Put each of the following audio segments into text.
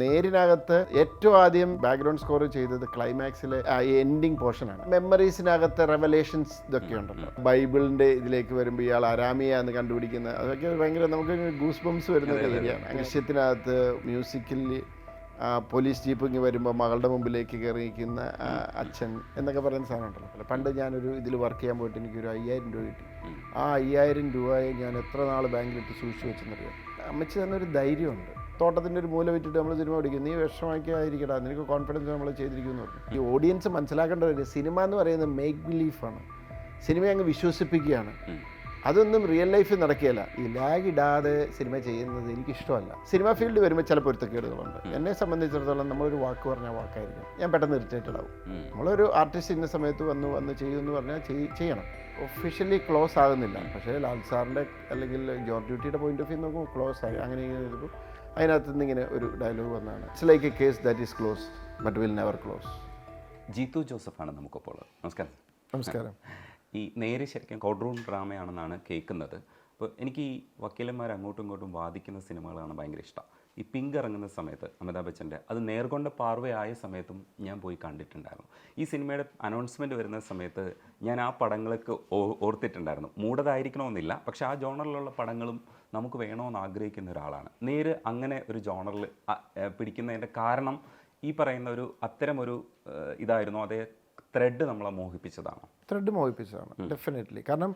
നേരിനകത്ത് ഏറ്റവും ആദ്യം background score ചെയ്തത് ക്ലൈമാക്സിലെ എൻഡിങ് പോർഷനാണ്. മെമ്മറീസിനകത്ത് റെവലേഷൻസ് ഇതൊക്കെ ഉണ്ടല്ലോ, ബൈബിളിന്റെ ഇതിലേക്ക് വരുമ്പോൾ ഇയാൾ അരാമിയാന്ന് കണ്ടുപിടിക്കുന്നത്, അതൊക്കെ ഭയങ്കര നമുക്ക് ഗൂസ് ബംസ് വരുന്ന ഒരു ഏരിയയാണ്. ദൃശ്യത്തിനകത്ത് മ്യൂസിക്കലി പോലീസ് ജീപ്പ് ഇങ്ങനെ വരുമ്പോൾ മകളുടെ മുമ്പിലേക്ക് കയറി നിൽക്കുന്ന അച്ഛൻ എന്നൊക്കെ പറയുന്ന സാധനം ഉണ്ടല്ലോ. പണ്ട് ഞാനൊരു ഇതിൽ വർക്ക് ചെയ്യാൻ പോയിട്ട് എനിക്കൊരു 5000 രൂപ കിട്ടി. ആ 5000 രൂപയെ ഞാൻ എത്ര നാൾ ബാങ്കിലിട്ട് സൂക്ഷിച്ച് വെച്ചെന്നറിയാം. അമ്മച്ചി തന്നൊരു ധൈര്യമുണ്ട്. തോട്ടത്തിൻ്റെ ഒരു മൂല വിറ്റിട്ട് നമ്മൾ സിനിമ പഠിക്കും, നീ വിഷമമാക്കിയായിരിക്കടാ, നിനക്ക് കോൺഫിഡൻസ് നമ്മൾ ചെയ്തിരിക്കുമെന്ന് പറഞ്ഞു. ഈ ഓഡിയൻസ് മനസ്സിലാക്കേണ്ട ഒരു സിനിമ എന്ന് പറയുന്നത് മേക്ക് ബിലീഫാണ്. സിനിമയെ അങ്ങ് വിശ്വസിപ്പിക്കുകയാണ്. അതൊന്നും റിയൽ ലൈഫിൽ നടക്കുകയല്ല. ഈ ലാഗ് ഇടാതെ സിനിമ ചെയ്യുന്നത് എനിക്കിഷ്ടമല്ല. സിനിമ ഫീൽഡ് വരുമ്പോൾ ചില പൊരുത്തക്കേടുകളുണ്ട്. എന്നെ സംബന്ധിച്ചിടത്തോളം നമ്മളൊരു വാക്ക് പറഞ്ഞാൽ വാക്കായിരിക്കും, ഞാൻ പെട്ടെന്ന് ഇറിറ്റേറ്റഡ് ആവും. നമ്മളൊരു ആർട്ടിസ്റ്റ് ഇന്ന സമയത്ത് വന്ന് ചെയ്യുമെന്ന് പറഞ്ഞാൽ ചെയ്യണം. ഒഫീഷ്യലി ക്ലോസ് ആകുന്നില്ല, പക്ഷേ ലാൽ സാറിൻ്റെ അല്ലെങ്കിൽ ജോർജ് ഡ്യൂട്ടിയുടെ പോയിന്റ് ഓഫ് വ്യൂ നോക്കുമ്പോൾ ക്ലോസ് ആയി. അങ്ങനെ ഇങ്ങനെ ചെയ്തപ്പോൾ അതിനകത്ത് നിന്ന് ഇങ്ങനെ ഒരു ഡയലോഗ് വന്നതാണ്, it's like a case that is close but will never close. Jeethu ജോസഫാണ് നമുക്കിപ്പോൾ. നമസ്കാരം. നമസ്കാരം. ഈ നേരെ ശരിക്കും കോഡ് റൂം ഡ്രാമയാണെന്നാണ് കേൾക്കുന്നത്. അപ്പോൾ എനിക്ക് ഈ വക്കീലന്മാർ അങ്ങോട്ടും ഇങ്ങോട്ടും വാദിക്കുന്ന സിനിമകളാണ് ഭയങ്കര ഇഷ്ടം. ഈ പിങ്ക് ഇറങ്ങുന്ന സമയത്ത് അമിതാഭ് ബച്ചൻ്റെ അത് നേർകൊണ്ട പാർവയായ സമയത്തും ഞാൻ പോയി കണ്ടിട്ടുണ്ടായിരുന്നു. ഈ സിനിമയുടെ അനൗൺസ്മെൻറ്റ് വരുന്ന സമയത്ത് ഞാൻ ആ പടങ്ങൾക്ക് ഓർത്തിട്ടുണ്ടായിരുന്നു. മൂടതായിരിക്കണമെന്നില്ല, പക്ഷേ ആ ജോണറിലുള്ള പടങ്ങളും നമുക്ക് വേണമെന്ന് ആഗ്രഹിക്കുന്ന ഒരാളാണ്. നേര് അങ്ങനെ ഒരു ജോണറിൽ പിടിക്കുന്നതിൻ്റെ കാരണം ഈ പറയുന്ന അത്തരമൊരു ഇതായിരുന്നു, അതേ ത്രെഡ് നമ്മളെ മോഹിപ്പിച്ചതാണ്. Thread മോഹിപ്പിച്ചതാണ് definitely. കാരണം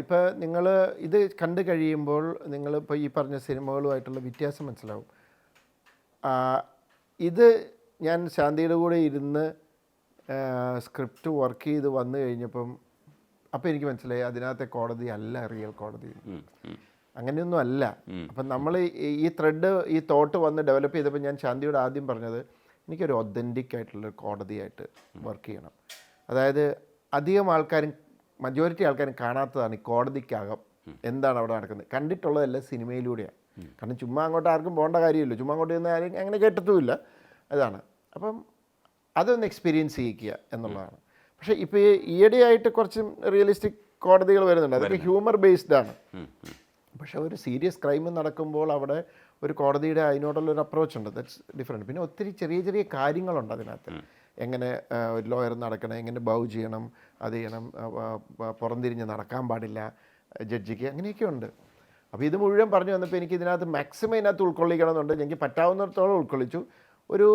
ഇപ്പോൾ നിങ്ങൾ ഇത് കണ്ടു കഴിയുമ്പോൾ നിങ്ങളിപ്പോൾ ഈ പറഞ്ഞ സിനിമകളുമായിട്ടുള്ള വ്യത്യാസം മനസ്സിലാവും. ഇത് ഞാൻ ശാന്തിയുടെ കൂടെ ഇരുന്ന് സ്ക്രിപ്റ്റ് വർക്ക് ചെയ്ത് വന്നു കഴിഞ്ഞപ്പം അപ്പോൾ എനിക്ക് മനസ്സിലായി അതിനകത്തെ കോടതി അല്ല റിയൽ കോടതി, അങ്ങനെയൊന്നും അല്ല. അപ്പം നമ്മൾ ഈ ത്രെഡ് ഈ തോട്ട് വന്ന് ഡെവലപ്പ് ചെയ്തപ്പോൾ ഞാൻ ശാന്തിയോട് ആദ്യം പറഞ്ഞത് എനിക്കൊരു ഒതൻറ്റിക് ആയിട്ടുള്ളൊരു കോടതിയായിട്ട് വർക്ക് ചെയ്യണം. അതായത് അധികം ആൾക്കാരും മജോറിറ്റി ആൾക്കാരും കാണാത്തതാണ് ഈ കോടതിക്കകം എന്താണ് അവിടെ നടക്കുന്നത്. കണ്ടിട്ടുള്ളതല്ല സിനിമയിലൂടെയാണ്. കാരണം ചുമ്മാ അങ്ങോട്ട് ആർക്കും പോകേണ്ട കാര്യമില്ല, ചുമ്മാ അങ്ങോട്ട് ചെന്ന് ആരും അങ്ങനെ കേട്ടിട്ടുമില്ല. അതാണ്. അപ്പം അതൊന്ന് എക്സ്പീരിയൻസ് ചെയ്യിക്കുക എന്നുള്ളതാണ്. പക്ഷേ ഇപ്പോൾ ഈയിടെയായിട്ട് കുറച്ച് റിയലിസ്റ്റിക് കോടതികൾ വരുന്നുണ്ട്, അതൊക്കെ ഹ്യൂമർ ബേസ്ഡ് ആണ്. പക്ഷേ ഒരു സീരിയസ് ക്രൈം നടക്കുമ്പോൾ അവിടെ ഒരു കോടതിയുടെ അതിനോടുള്ളൊരു അപ്രോച്ച് ഉണ്ട്, ദാറ്റ്സ് ഡിഫറെൻറ്റ്. പിന്നെ ഒത്തിരി ചെറിയ ചെറിയ കാര്യങ്ങളുണ്ട് അതിനകത്ത്. എങ്ങനെ ഒരു ലോയർ നടക്കണം, എങ്ങനെ ബൗ ചെയ്യണം, അത് ചെയ്യണം, പുറംതിരിഞ്ഞ് നടക്കാൻ പാടില്ല ജഡ്ജിക്ക്, അങ്ങനെയൊക്കെ ഉണ്ട്. അപ്പോൾ ഇത് മുഴുവൻ പറഞ്ഞു വന്നപ്പോൾ എനിക്ക് ഇതിനകത്ത് മാക്സിമം ഇതിനകത്ത് ഉൾക്കൊള്ളിക്കണമെന്നുണ്ട്. എനിക്ക് പറ്റാവുന്നിടത്തോളം ഉൾക്കൊള്ളിച്ചു. ഒരു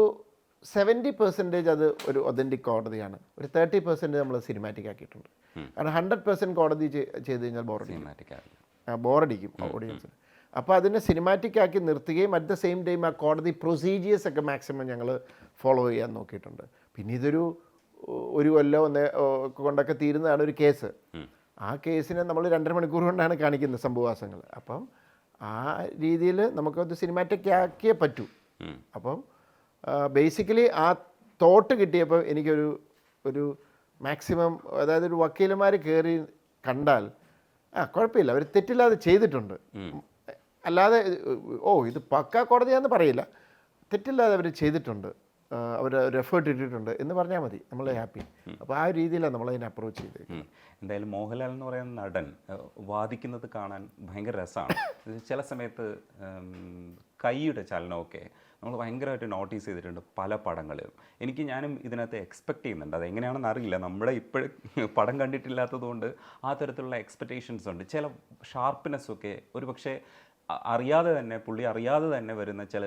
70% അത് ഒരു ഒതൻറ്റിക് കോടതിയാണ്, ഒരു 30% നമ്മൾ സിനിമാറ്റിക് ആക്കിയിട്ടുണ്ട്. കാരണം 100% കോടതി ചെയ്ത് കഴിഞ്ഞാൽ ബോറടിക്കും ഓഡിയൻസിന്. അപ്പോൾ അതിനെ സിനിമാറ്റിക് ആക്കി നിർത്തുകയും അറ്റ് ദ സെയിം ടൈം ആ കോടതി പ്രൊസീജിയേഴ്സ് ഒക്കെ മാക്സിമം ഞങ്ങൾ ഫോളോ ചെയ്യാൻ നോക്കിയിട്ടുണ്ട്. പിന്നെ ഇതൊരു കൊല്ലം കൊണ്ടൊക്കെ തീരുന്നതാണ് ഒരു കേസ്. ആ കേസിനെ നമ്മൾ 2.5 മണിക്കൂർ കൊണ്ടാണ് കാണിക്കുന്നത് സംഭവവാസങ്ങൾ. അപ്പം ആ രീതിയിൽ നമുക്കത് സിനിമാറ്റിക് ആക്കിയേ പറ്റൂ. അപ്പം ബേസിക്കലി ആ തോട്ട് കിട്ടിയപ്പോൾ എനിക്കൊരു മാക്സിമം, അതായത് ഒരു വക്കീലന്മാർ കയറി കണ്ടാൽ കുഴപ്പമില്ല, അവർ തെറ്റില്ലാതെ ചെയ്തിട്ടുണ്ട്, അല്ലാതെ ഇത് പക്കാ കോടതിയാണെന്ന് പറയില്ല, തെറ്റില്ലാതെ അവർ ചെയ്തിട്ടുണ്ട്, അവർ എഫേർട്ട് ഇട്ടിട്ടുണ്ട് എന്ന് പറഞ്ഞാൽ മതി, നമ്മൾ ഹാപ്പി. അപ്പോൾ ആ രീതിയിലാണ് നമ്മളതിനെ അപ്രോച്ച് ചെയ്തത്. എന്തായാലും മോഹൻലാൽ എന്ന് പറയുന്ന നടൻ വാദിക്കുന്നത് കാണാൻ ഭയങ്കര രസമാണ്. ചില സമയത്ത് കൈയുടെ ചലനമൊക്കെ നമ്മൾ ഭയങ്കരമായിട്ട് നോട്ടീസ് ചെയ്തിട്ടുണ്ട് പല പടങ്ങളിലും. ഞാനും ഇതിനകത്ത് എക്സ്പെക്റ്റ് ചെയ്യുന്നുണ്ട്, അതെങ്ങനെയാണെന്ന് അറിയില്ല, നമ്മുടെ ഇപ്പോഴും പടം കണ്ടിട്ടില്ലാത്തതുകൊണ്ട് ആ തരത്തിലുള്ള എക്സ്പെക്റ്റേഷൻസ് ഉണ്ട്. ചില ഷാർപ്പ്നെസ്സൊക്കെ ഒരു പക്ഷേ പുള്ളി അറിയാതെ തന്നെ വരുന്ന ചില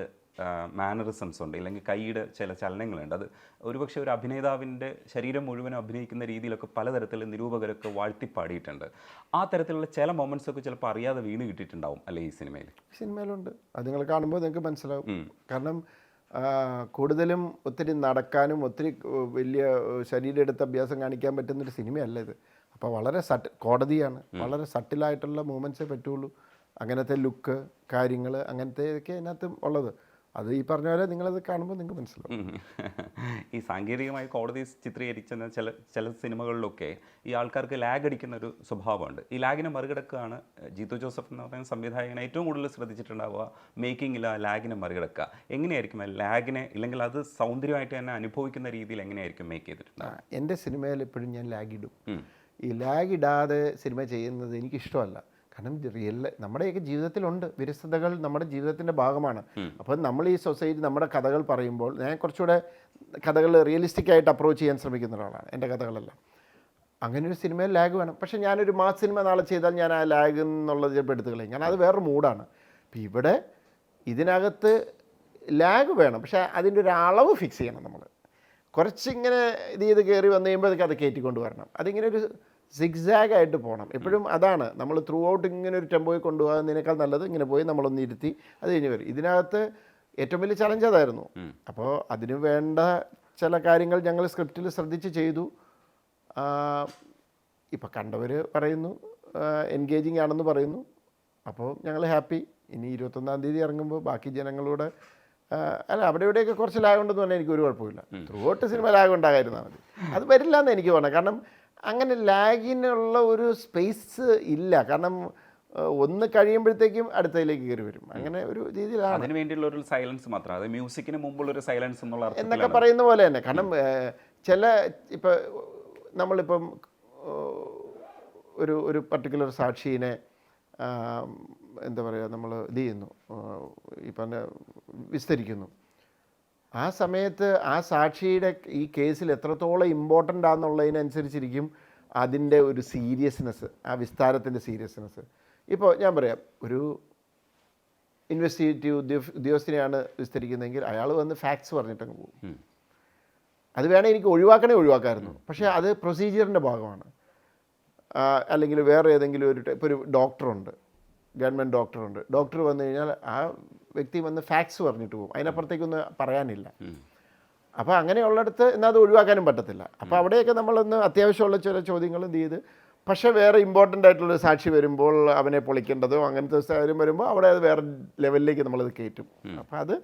മാനറിസംസ് ഉണ്ട്, ഇല്ലെങ്കിൽ കൈയുടെ ചില ചലനങ്ങളുണ്ട്. അത് ഒരുപക്ഷെ ഒരു അഭിനേതാവിൻ്റെ ശരീരം മുഴുവനും അഭിനയിക്കുന്ന രീതിയിലൊക്കെ പലതരത്തിൽ നിരൂപകരൊക്കെ വാഴ്ത്തിപ്പാടിയിട്ടുണ്ട്. ആ തരത്തിലുള്ള ചില മൊമെൻറ്റ്സൊക്കെ ചിലപ്പോൾ അറിയാതെ വീണ് കിട്ടിയിട്ടുണ്ടാവും അല്ലേ ഈ സിനിമയിലുണ്ട്. അത് നിങ്ങൾ കാണുമ്പോൾ നിങ്ങൾക്ക് മനസ്സിലാവും. കാരണം കൂടുതലും ഒത്തിരി നടക്കാനും ഒത്തിരി വലിയ ശരീരം എടുത്ത് അഭ്യാസം കാണിക്കാൻ പറ്റുന്നൊരു സിനിമയല്ല ഇത്. അപ്പോൾ വളരെ കോടതിയാണ്, വളരെ സട്ടിലായിട്ടുള്ള മൂവ്മെൻറ്റ്സേ പറ്റുള്ളൂ. അങ്ങനത്തെ ലുക്ക് കാര്യങ്ങൾ അങ്ങനത്തെയൊക്കെ അതിനകത്ത് ഉള്ളത്. അത് ഈ പറഞ്ഞ പോലെ നിങ്ങളത് കാണുമ്പോൾ നിങ്ങൾക്ക് മനസ്സിലാവും. ഈ സാങ്കേതികമായി കോടതി ചിത്രീകരിക്കുന്ന ചില സിനിമകളിലൊക്കെ ഈ ആൾക്കാർക്ക് ലാഗ് അടിക്കുന്ന ഒരു സ്വഭാവമുണ്ട്. ഈ ലാഗിനെ മറികടക്കുകയാണ് ജീത്തു ജോസഫ് എന്ന് പറയുന്ന സംവിധായകനെ ഏറ്റവും കൂടുതൽ ശ്രദ്ധിച്ചിട്ടുണ്ടാവുക. മേക്കിങ്ങിൽ ആ ലാഗിനെ മറികടക്കുക എങ്ങനെയായിരിക്കും? ലാഗിനെ ഇല്ലെങ്കിൽ അത് സൗന്ദര്യമായിട്ട് തന്നെ അനുഭവിക്കുന്ന രീതിയിൽ എങ്ങനെയായിരിക്കും മേക്ക് ചെയ്തിട്ടുണ്ടാവുക? എൻ്റെ സിനിമയിൽ എപ്പോഴും ഞാൻ ലാഗ് ഇടും. ഈ ലാഗ് ഇടാതെ സിനിമ ചെയ്യുന്നത് എനിക്കിഷ്ടമല്ല. കാരണം നമ്മുടെയൊക്കെ ജീവിതത്തിലുണ്ട് വിരസതകൾ, നമ്മുടെ ജീവിതത്തിൻ്റെ ഭാഗമാണ്. അപ്പം നമ്മൾ ഈ സൊസൈറ്റി നമ്മുടെ കഥകൾ പറയുമ്പോൾ ഞാൻ കുറച്ചുകൂടെ കഥകൾ റിയലിസ്റ്റിക് ആയിട്ട് അപ്രോച്ച് ചെയ്യാൻ ശ്രമിക്കുന്ന ഒരാളാണ്. എൻ്റെ കഥകളെല്ലാം അങ്ങനെ ഒരു സിനിമയിൽ ലാഗ് വേണം. പക്ഷേ ഞാനൊരു മാസ് സിനിമ നാളെ ചെയ്താൽ ഞാൻ ആ ലാഗ് എന്നുള്ളത് ചിലപ്പോൾ എടുത്ത് കളയും. കാരണം അത് വേറൊരു മൂഡാണ്. അപ്പം ഇവിടെ ഇതിനകത്ത് ലാഗ് വേണം, പക്ഷേ അതിൻ്റെ ഒരു അളവ് ഫിക്സ് ചെയ്യണം. നമ്മൾ കുറച്ചിങ്ങനെ ഇത് ചെയ്ത് കയറി വന്നു കഴിയുമ്പോൾ അത് കയറ്റിക്കൊണ്ട് വരണം. അതിങ്ങനെ ഒരു സിഗ്സാഗ് ആയിട്ട് പോകണം എപ്പോഴും. അതാണ് നമ്മൾ ത്രൂ ഔട്ട് ഇങ്ങനെ ഒരു ടെമ്പോയിൽ കൊണ്ടുപോകുന്നതിനേക്കാൾ നല്ലത് ഇങ്ങനെ പോയി നമ്മളൊന്ന് ഇരുത്തി അത് കഴിഞ്ഞ് വരും. ഇതിനകത്ത് ഏറ്റവും വലിയ ചലഞ്ച് അതായിരുന്നു. അപ്പോൾ അതിന് വേണ്ട ചില കാര്യങ്ങൾ ഞങ്ങൾ സ്ക്രിപ്റ്റിൽ ശ്രദ്ധിച്ച് ചെയ്തു. ഇപ്പോൾ കണ്ടവർ പറയുന്നു എൻഗേജിങ് ആണെന്ന് പറയുന്നു. അപ്പോൾ ഞങ്ങൾ ഹാപ്പി. ഇനി 21-ാം തീയതി ഇറങ്ങുമ്പോൾ ബാക്കി ജനങ്ങളോട് അല്ല അവിടെ ഇവിടെയൊക്കെ കുറച്ച് ലാഗ് ഉണ്ടെന്ന് പറഞ്ഞാൽ എനിക്കൊരു കുഴപ്പമില്ല. ത്രൂ ഔട്ട് സിനിമ ലാഗ് ഉണ്ടായിരുന്നാൽ മതി. അത് വരില്ല എന്ന് എനിക്ക് തോന്നുന്നത്. കാരണം അങ്ങനെ ലാഗിനുള്ള ഒരു സ്പേസ് ഇല്ല. കാരണം ഒന്ന് കഴിയുമ്പോഴത്തേക്കും അടുത്തതിലേക്ക് കയറി വരും. അങ്ങനെ ഒരു രീതിയിലാണ്. അതിന് വേണ്ടിയുള്ള ഒരു സൈലൻസ് മാത്രം, അത് മ്യൂസിക്കിന് മുമ്പുള്ള ഒരു സൈലൻസ് എന്നുള്ള എന്നൊക്കെ പറയുന്ന പോലെ തന്നെ. കാരണം ചില ഇപ്പം നമ്മളിപ്പം ഒരു പർട്ടിക്കുലർ സാക്ഷിനെ എന്താ പറയുക, നമ്മൾ ഇത് ചെയ്യുന്നു, ഇപ്പം വിസ്തരിക്കുന്നു. ആ സമയത്ത് ആ സാക്ഷിയുടെ ഈ കേസിൽ എത്രത്തോളം ഇമ്പോർട്ടൻ്റ് ആണെന്നുള്ളതിനനുസരിച്ചിരിക്കും അതിൻ്റെ ഒരു സീരിയസ്നെസ്, ആ വിസ്താരത്തിൻ്റെ സീരിയസ്നെസ്. ഇപ്പോൾ ഞാൻ പറയാം, ഒരു ഇൻവെസ്റ്റിഗേറ്റീവ് ഉദ്യോഗസ്ഥനെയാണ് വിസ്തരിക്കുന്നതെങ്കിൽ അയാൾ വന്ന് ഫാക്ട്സ് പറഞ്ഞിട്ടങ്ങ് പോകും. അത് വേണേൽ എനിക്ക് ഒഴിവാക്കാമായിരുന്നു. പക്ഷേ അത് പ്രൊസീജിയറിൻ്റെ ഭാഗമാണ്. അല്ലെങ്കിൽ വേറെ ഏതെങ്കിലും ഇപ്പോൾ ഒരു ഡോക്ടറുണ്ട്, ഗവൺമെൻറ് ഡോക്ടറുണ്ട്. ഡോക്ടർ വന്നു കഴിഞ്ഞാൽ ആ വ്യക്തി വന്ന് ഫാക്ട്സ് പറഞ്ഞിട്ട് പോകും, അതിനപ്പുറത്തേക്കൊന്നും പറയാനില്ല. അപ്പോൾ അങ്ങനെയുള്ളിടത്ത് എന്നാൽ അത് ഒഴിവാക്കാനും പറ്റത്തില്ല. അപ്പോൾ അവിടെയൊക്കെ നമ്മളൊന്ന് അത്യാവശ്യമുള്ള ചില ചോദ്യങ്ങൾ എന്ത് ചെയ്ത്, പക്ഷേ വേറെ ഇമ്പോർട്ടൻ്റ് ആയിട്ടുള്ള സാക്ഷി വരുമ്പോൾ അവനെ പൊളിക്കേണ്ടതോ അങ്ങനത്തെ സാഹചര്യം വരുമ്പോൾ അവിടെ അത് വേറെ ലെവലിലേക്ക് നമ്മളത് കയറ്റും. അപ്പോൾ അത്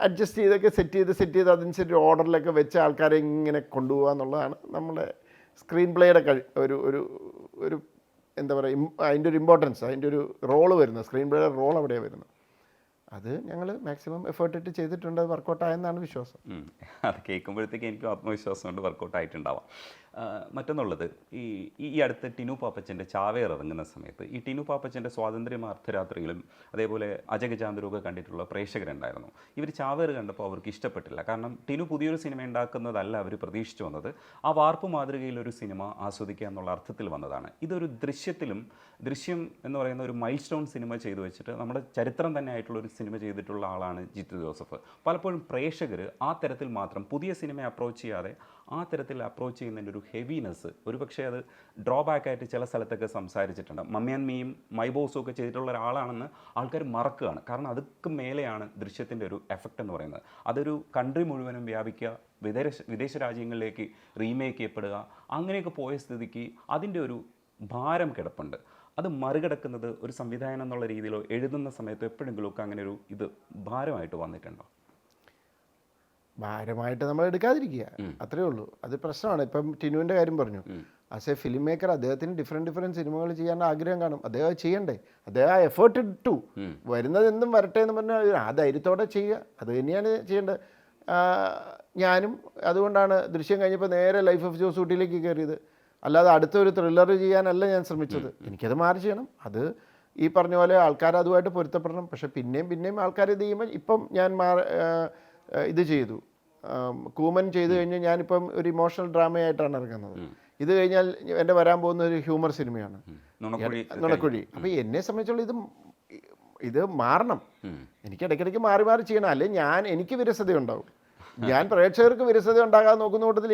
അഡ്ജസ്റ്റ് ചെയ്തൊക്കെ സെറ്റ് ചെയ്ത് അതനുസരിച്ച് ഓർഡറിലൊക്കെ വെച്ച് ആൾക്കാരെ ഇങ്ങനെ കൊണ്ടുപോകുക എന്നുള്ളതാണ് നമ്മുടെ സ്ക്രീൻ പ്ലേയുടെ ഒരു എന്താ പറയുക, അതിൻ്റെ ഒരു ഇമ്പോർട്ടൻസ്, അതിൻ്റെ ഒരു റോള് വരുന്നത്, സ്ക്രീൻ പ്ലേയുടെ റോൾ അവിടെയാണ് വരുന്നത്. അത് ഞങ്ങൾ മാക്സിമം എഫേർട്ട് ഇട്ട് ചെയ്തിട്ടുണ്ട്. അത് വർക്കൗട്ട് ആയെന്നാണ് വിശ്വാസം. അത് കേൾക്കുമ്പോഴത്തേക്ക് എനിക്ക് ആത്മവിശ്വാസം കൊണ്ട് വർക്കൗട്ട് ആയിട്ടുണ്ടാവാം. മറ്റൊന്നുള്ളത്, ഈ അടുത്ത് ടിനു പാപ്പച്ചൻ്റെ ചാവേർ ഇറങ്ങുന്ന സമയത്ത് ഈ ടിനു പാപ്പച്ചൻ്റെ സ്വാതന്ത്ര്യം അർദ്ധരാത്രിയിലും അതേപോലെ അജഗജാന്തരമൊക്കെ കണ്ടിട്ടുള്ള പ്രേക്ഷകരുണ്ടായിരുന്നു. ഇവർ ചാവേർ കണ്ടപ്പോൾ അവർക്ക് ഇഷ്ടപ്പെട്ടില്ല. കാരണം ടിനു പുതിയൊരു സിനിമ ഉണ്ടാക്കുന്നതല്ല അവർ പ്രതീക്ഷിച്ചു വന്നത്. ആ വാർപ്പ് മാതൃകയിലൊരു സിനിമ ആസ്വദിക്കുക എന്നുള്ള അർത്ഥത്തിൽ വന്നതാണ്. ഇതൊരു ദൃശ്യം എന്ന് പറയുന്ന ഒരു മൈൽ സ്റ്റോൺ സിനിമ ചെയ്തു വെച്ചിട്ട് നമ്മുടെ ചരിത്രം തന്നെ ആയിട്ടുള്ള ഒരു സിനിമ ചെയ്തിട്ടുള്ള ആളാണ് ജിത്തു ജോസഫ്. പലപ്പോഴും പ്രേക്ഷകർ ആ തരത്തിൽ മാത്രം പുതിയ സിനിമയെ അപ്രോച്ച് ചെയ്യാതെ ആ തരത്തിൽ അപ്രോച്ച് ചെയ്യുന്നതിൻ്റെ ഒരു ഹെവിനെസ് ഒരുപക്ഷെ അത് ഡ്രോബാക്കായിട്ട് ചില സ്ഥലത്തൊക്കെ സംസാരിച്ചിട്ടുണ്ട്. മമ്മിയാൻ മീയും മൈ ബോസും ഒക്കെ ചെയ്തിട്ടുള്ള ഒരാളാണെന്ന് ആൾക്കാർ മറക്കുകയാണ്. കാരണം അതൊക്കെ മേലെയാണ് ദൃശ്യത്തിൻ്റെ ഒരു എഫക്റ്റ് എന്ന് പറയുന്നത്. അതൊരു കൺട്രി മുഴുവനും വ്യാപിക്കുക, വിദേശ രാജ്യങ്ങളിലേക്ക് റീമേക്ക് ചെയ്യപ്പെടുക, അങ്ങനെയൊക്കെ പോയ സ്ഥിതിക്ക് അതിൻ്റെ ഒരു ഭാരം കിടപ്പുണ്ട്. അത് മറികടക്കുന്നത് ഒരു സംവിധാനം എന്നുള്ള രീതിയിലോ എഴുതുന്ന സമയത്തോ എപ്പോഴെങ്കിലുമൊക്കെ അങ്ങനെ ഒരു ഇത് ഭാരമായിട്ട് വന്നിട്ടുണ്ടോ? ഭാരമായിട്ട് നമ്മൾ എടുക്കാതിരിക്കുക, അത്രേ ഉള്ളൂ. അത് പ്രശ്നമാണ്. ഇപ്പം ടിനുവിൻ്റെ കാര്യം പറഞ്ഞു. ആസ് എ ഫിലിം മേക്കർ അദ്ദേഹത്തിന് ഡിഫറെൻറ്റ് സിനിമകൾ ചെയ്യാൻ ആഗ്രഹം കാണും. അദ്ദേഹം ചെയ്യണ്ടേ, അദ്ദേഹം ആ എഫേർട്ട് ഇട്ടു. വരുന്നത് എന്തും വരട്ടെ എന്ന് പറഞ്ഞാൽ ആ ധൈര്യത്തോടെ ചെയ്യുക, അത് തന്നെയാണ് ചെയ്യേണ്ടത്. ഞാനും അതുകൊണ്ടാണ് ദൃശ്യം കഴിഞ്ഞപ്പോൾ നേരെ ലൈഫ് ഓഫ് ജോസ് ഊട്ടിയിലേക്ക് കയറിയത്. അല്ലാതെ അടുത്തൊരു ത്രില്ലർ ചെയ്യാനല്ല ഞാൻ ശ്രമിച്ചത്. എനിക്കത് മാറി ചെയ്യണം. അത് ഈ പറഞ്ഞ പോലെ ആൾക്കാർ അതുമായിട്ട് പൊരുത്തപ്പെടണം. പക്ഷെ പിന്നെയും ആൾക്കാർ ഇത് ചെയ്യുമ്പോൾ ഇപ്പം ഞാൻ ഇത് ചെയ്തു, കൂമൻ ചെയ്ത് കഴിഞ്ഞ് ഞാനിപ്പം ഒരു ഇമോഷണൽ ഡ്രാമയായിട്ടാണ് ഇറങ്ങുന്നത്. ഇത് കഴിഞ്ഞാൽ എൻ്റെ വരാൻ പോകുന്ന ഒരു ഹ്യൂമർ സിനിമയാണ് നുണക്കുഴി. അപ്പോൾ എന്നെ സംബന്ധിച്ചുള്ള ഇത് മാറണം. എനിക്ക് ഇടയ്ക്കിടയ്ക്ക് മാറി ചെയ്യണം. അല്ലെങ്കിൽ എനിക്ക് വിരസതയുണ്ടാവും. ഞാൻ പ്രേക്ഷകർക്ക് വിരസത ഉണ്ടാകാതെ നോക്കുന്ന കൂട്ടത്തിൽ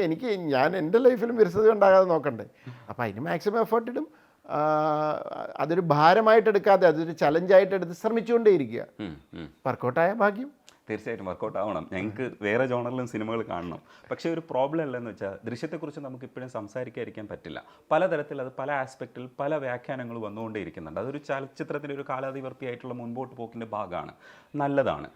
ഞാൻ എൻ്റെ ലൈഫിലും വിരസത ഉണ്ടാകാതെ നോക്കണ്ടേ. അപ്പോൾ അതിന് മാക്സിമം എഫേർട്ട് ഇടും. അതൊരു ഭാരമായിട്ട് എടുക്കാതെ അതൊരു ചലഞ്ചായിട്ട് എടുത്ത് ശ്രമിച്ചുകൊണ്ടേയിരിക്കുക. വർക്കൗട്ടായ ഭാഗ്യം. തീർച്ചയായിട്ടും വർക്കൗട്ട് ആവണം. ഞങ്ങൾക്ക് വേറെ ജോണറിലും സിനിമകൾ കാണണം. പക്ഷേ ഒരു പ്രോബ്ലം ഉള്ളതെന്ന് വെച്ചാൽ ദൃശ്യത്തെക്കുറിച്ച് നമുക്ക് ഇപ്പോഴും സംസാരിക്കാതിരിക്കാൻ പറ്റില്ല. പലതരത്തിൽ അത് പല ആസ്പെക്റ്റിൽ പല വ്യാഖ്യാനങ്ങൾ വന്നുകൊണ്ടേയിരിക്കുന്നുണ്ട്. അതൊരു ചലച്ചിത്രത്തിൻ്റെ ഒരു കാലാതിവർത്തിയായിട്ടുള്ള മുൻപോട്ട് പോക്കിൻ്റെ ഭാഗമാണ്, നല്ലതാണ്.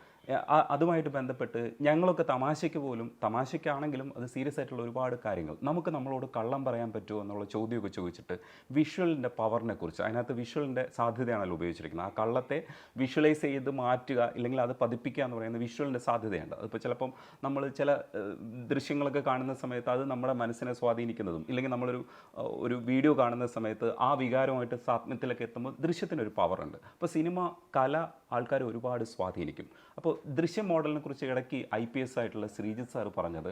അതുമായിട്ട് ബന്ധപ്പെട്ട് ഞങ്ങളൊക്കെ തമാശയ്ക്ക് പോലും, തമാശയ്ക്കാണെങ്കിലും അത് സീരിയസ് ആയിട്ടുള്ള ഒരുപാട് കാര്യങ്ങൾ, നമുക്ക് നമ്മളോട് കള്ളം പറയാൻ പറ്റുമോ എന്നുള്ള ചോദ്യമൊക്കെ ചോദിച്ചിട്ട് വിഷ്വലിൻ്റെ പവറിനെ കുറിച്ച്, അതിനകത്ത് വിഷ്വലിൻ്റെ സാധ്യതയാണല്ലോ ഉപയോഗിച്ചിരിക്കുന്നത്. ആ കള്ളത്തെ വിഷ്വലൈസ് ചെയ്ത് മാറ്റുക ഇല്ലെങ്കിൽ അത് പതിപ്പിക്കുക എന്ന് പറയുന്ന വിഷ്വലിൻ്റെ സാധ്യതയുണ്ട്. അതിപ്പോൾ ചിലപ്പം നമ്മൾ ചില ദൃശ്യങ്ങളൊക്കെ കാണുന്ന സമയത്ത് അത് നമ്മുടെ മനസ്സിനെ സ്വാധീനിക്കുന്നതും, ഇല്ലെങ്കിൽ ഒരു വീഡിയോ കാണുന്ന സമയത്ത് ആ വികാരമായിട്ട് സാത്മ്യത്തിലൊക്കെ എത്തുമ്പോൾ ദൃശ്യത്തിനൊരു പവറുണ്ട്. അപ്പോൾ സിനിമ കല ആൾക്കാർ ഒരുപാട് സ്വാധീനിക്കും. അപ്പോൾ ദൃശ്യ മോഡലിനെ കുറിച്ച് ഇടയ്ക്ക് IPS ആയിട്ടുള്ള ശ്രീജിത്ത് സാർ പറഞ്ഞത്,